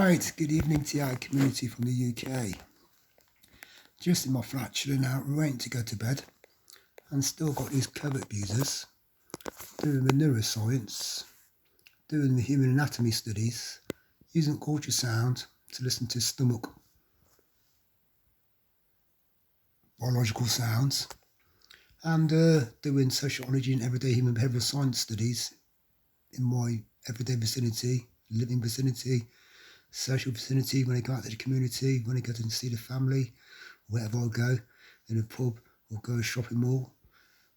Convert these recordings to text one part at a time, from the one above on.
Right, good evening TI community from the UK. Just in my flat chilling out, waiting to go to bed, and still got these covert abusers doing the neuroscience, doing the human anatomy studies, using ultrasound to listen to stomach biological sounds, and doing sociology and everyday human behavioural science studies in my everyday vicinity, living vicinity, social vicinity, when I go out to the community, when I go to see the family, wherever I go, in a pub or go to a shopping mall,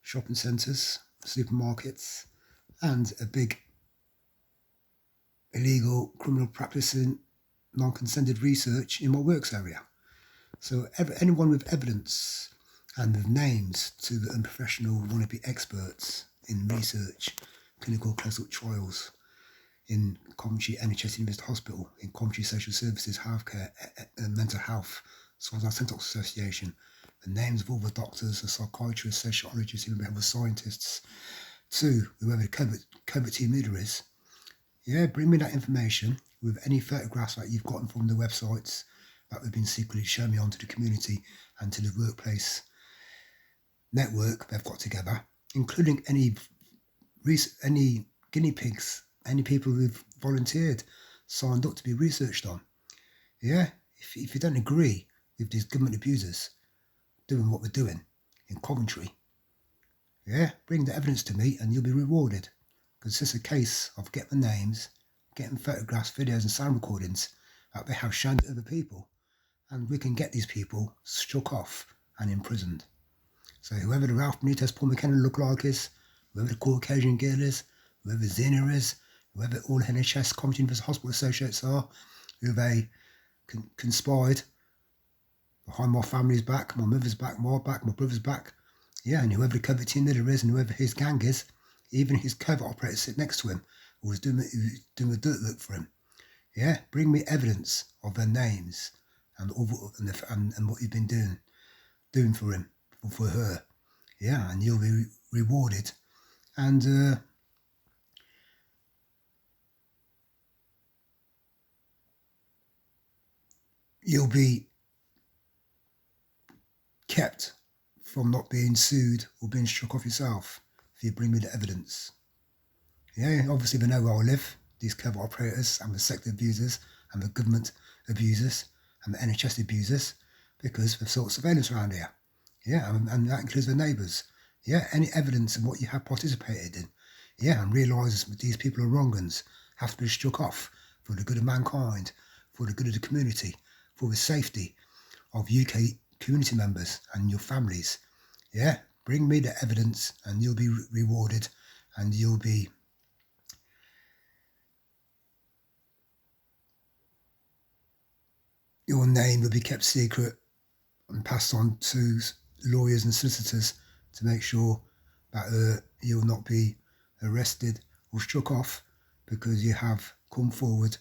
shopping centres, supermarkets, and a big illegal criminal practicing non-consented research in my works area. So anyone with evidence and with names to the unprofessional wannabe experts in research, clinical close-up trials, in Coventry NHS University Hospital, in Coventry Social Services, Healthcare and Mental Health, as well as our 2SOCIETY, the names of all the doctors, the psychiatrists, sociologists, even behavioral scientists, to whoever the covert team leader is. Yeah, bring me that information with any photographs that you've gotten from the websites that have been secretly shown me onto the community and to the workplace network they've got together, including any guinea pigs, any people who've volunteered, signed up to be researched on. Yeah, if you don't agree with these government abusers doing what we're doing in Coventry, yeah, bring the evidence to me and you'll be rewarded. Because it's just a case of getting the names, getting photographs, videos and sound recordings that they have shown to other people, and we can get these people struck off and imprisoned. So whoever the Ralph Benitez, Paul McKenna look-alike is, whoever the Caucasian girl is, whoever Zena is, whoever all NHS Coventry University Hospital associates are, who they conspired behind my family's back, my mother's back, my brother's back. Yeah, and whoever the covert team leader is and whoever his gang is, even his covert operator sit next to him, who was doing the dirt work for him. Yeah, bring me evidence of their names and what you've been doing for him, for her. Yeah, and you'll be rewarded. And you'll be kept from not being sued or being struck off yourself if you bring me the evidence. Yeah, obviously they know where I live, these covert operators and the sector abusers and the government abusers and the NHS abusers, because they've sought surveillance around here. Yeah, and that includes the neighbours. Yeah, any evidence of what you have participated in. Yeah, and realise that these people are wrong uns, have to be struck off for the good of mankind, for the good of the community, for the safety of UK community members and your families. Yeah, bring me the evidence and you'll be rewarded, and your name will be kept secret and passed on to lawyers and solicitors to make sure that you'll not be arrested or struck off because you have come forward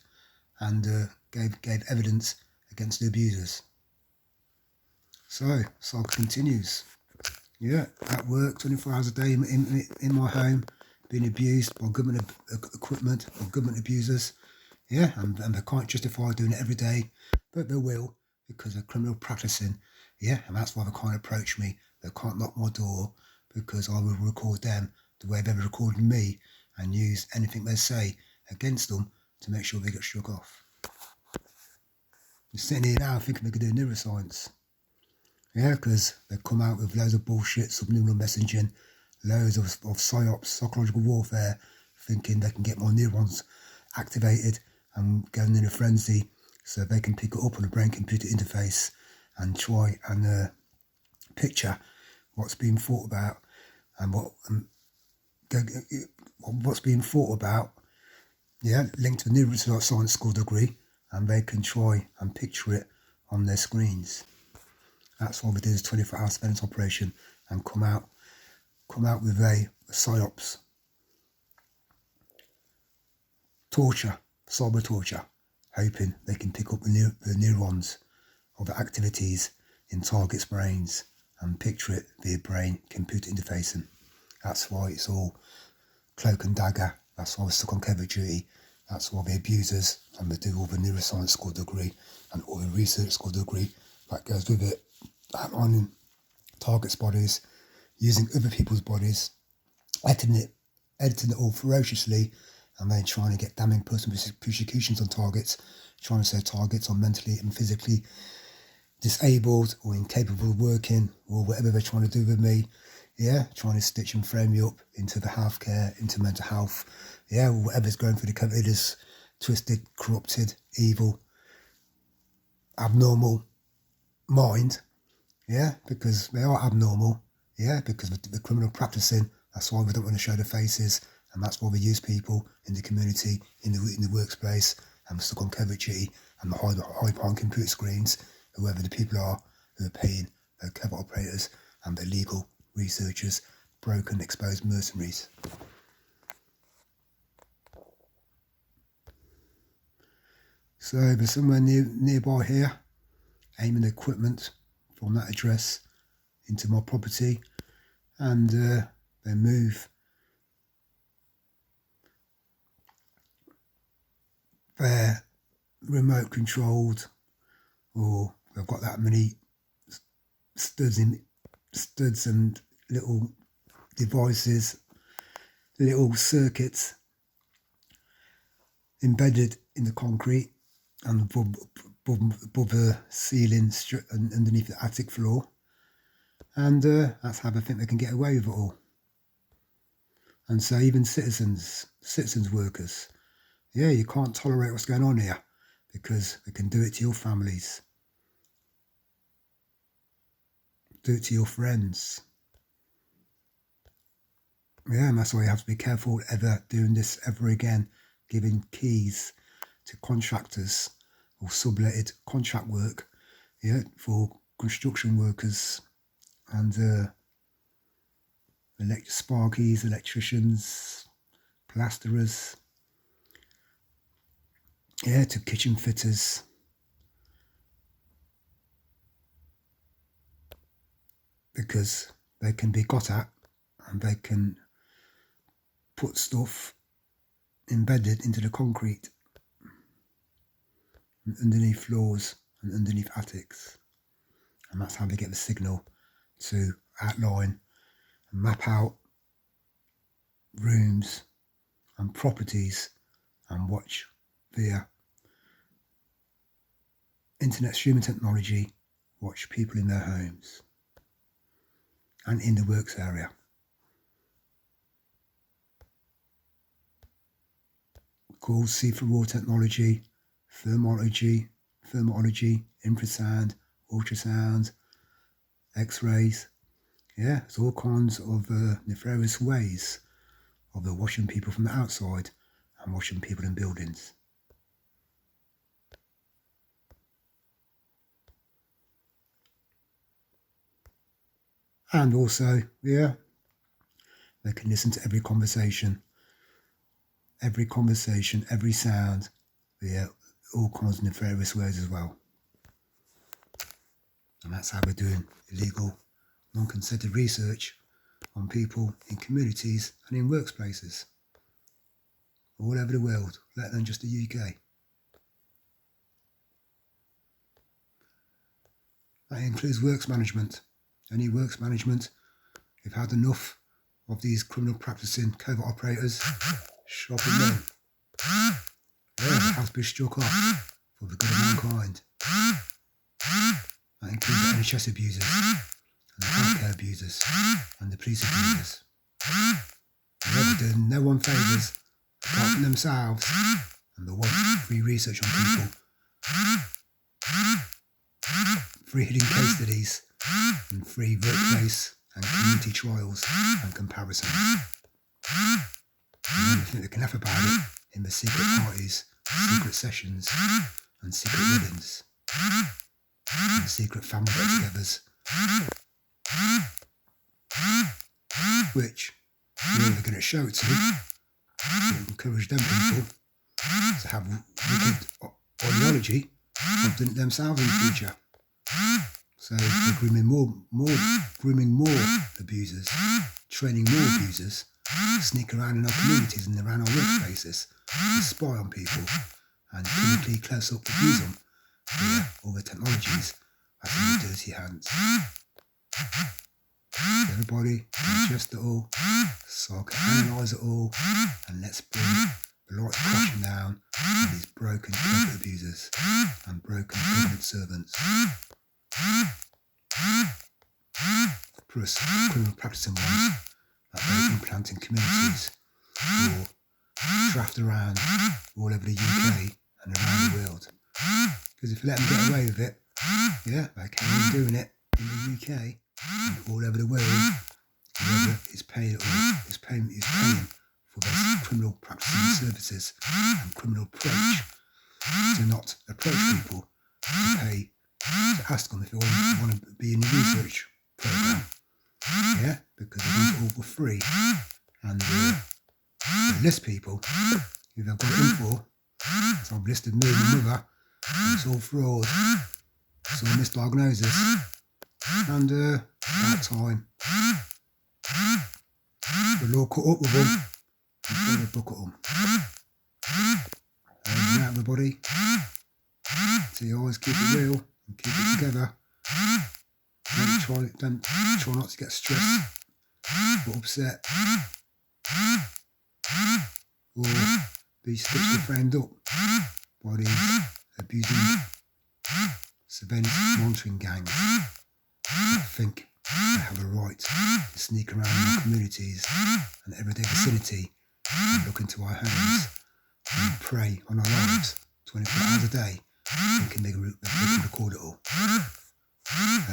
and gave evidence against the abusers. So continues. Yeah, at work, 24 hours a day in my home, being abused by government equipment or government abusers. Yeah, and they can't justify doing it every day, but they will because they're criminal practicing. Yeah, and that's why they can't approach me. They can't knock my door because I will record them the way they've recorded me and use anything they say against them to make sure they get struck off. I'm sitting here now thinking they could do neuroscience. Yeah, because they come out with loads of bullshit, subliminal messaging, loads of psyops, psychological warfare, thinking they can get my neurons activated and going in a frenzy so they can pick it up on a brain-computer interface and try and picture what's being thought about and what's being thought about, yeah, linked to the neuroscience Skulduggery, and they can try and picture it on their screens. That's why we do this 24-hour surveillance operation and come out with a psyops torture, cyber torture, hoping they can pick up the neurons of the activities in targets' brains and picture it via brain computer interfacing. That's why it's all cloak and dagger. That's why we're stuck on covert duty. That's why the abusers, and they do all the neuroscience Skulduggery and all the research Skulduggery that goes with it, outlining targets' bodies, using other people's bodies, editing it all ferociously, and then trying to get damning personal persecutions on targets, trying to say targets are mentally and physically disabled or incapable of working or whatever they're trying to do with me. Yeah, trying to stitch and frame me up into the healthcare, into mental health. Yeah, whatever's going through the country, this twisted, corrupted, evil, abnormal mind. Yeah, because they are abnormal. Yeah, because of the criminal practicing. That's why we don't want to show their faces, and that's why we use people in the community, in the workplace, and we're stuck on Coventry and the high on computer screens, whoever the people are who are paying the Covert operators and the legal researchers, broken, exposed mercenaries. So there's somewhere nearby here, aiming equipment from that address into my property, and they move their remote controlled, or they've got that many studs and little devices, little circuits embedded in the concrete and above the ceiling and underneath the attic floor, and that's how they think they can get away with it all. And so even citizens workers, yeah, you can't tolerate what's going on here because they can do it to your families, do it to your friends. Yeah, and that's why you have to be careful ever doing this ever again, giving keys to contractors or subletted contract work, yeah, for construction workers and sparkies, electricians, plasterers, yeah, to kitchen fitters. Because they can be got at and they can put stuff embedded into the concrete and underneath floors and underneath attics. And that's how they get the signal to outline and map out rooms and properties and watch via internet streaming technology, watch people in their homes and in the works area. Called see-through technology, thermology, infrasound, ultrasound, x-rays. Yeah, it's all kinds of nefarious ways of watching people from the outside and watching people in buildings. And also, yeah, they can listen to every conversation, every sound, yeah, all kinds of nefarious ways as well. And that's how we're doing illegal, non-consented research on people in communities and in workplaces all over the world, let alone just the UK. That includes works management. Any works management, who've had enough of these criminal practicing covert operators, shopping them. Yeah, they have to be struck off for the good of mankind. That includes the NHS abusers, and the healthcare abusers, and the police abusers. They're doing no one favours apart from themselves, and they want free research on people, free hidden case studies, and free workplace and community trials and comparisons. And then they think they can laugh about it in the secret parties, secret sessions, and secret weddings, and secret family get-togethers, which you're only going to show it to encourage them people to have wicked ideology of doing it themselves in the future. So they're grooming more abusers, training more abusers sneak around in our communities and around our workspaces to spy on people and clinically close up abuse them via all the technologies that's in the dirty hands. So everybody, digest it all, psychoanalyse it all, and let's bring the lights crashing down on these broken corporate abusers and broken government servants. Plus criminal practicing ones that they're implanting communities or draft around all over the UK and around the world. Because if you let them get away with it, yeah, they carry on doing it in the UK and all over the world. Whoever is paying for those criminal practicing services and criminal approach to not approach people to pay, to ask them if they want to be in the research program. Yeah, because they want it all for free. And they list people who they've got it in for. So I've listed me and my mother, and it's all fraud. It's all misdiagnosis. And about time the law caught up with them and tried to book at them. And now everybody, T.I.'s keep it real and keep it together. Don't try not to get stressed or upset or be stitched or framed up by these abusing surveillance monitoring gangs that think they have a right to sneak around in our communities and everyday vicinity and look into our homes and prey on our lives 24 hours a day, thinking they can record it all.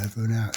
Over and out.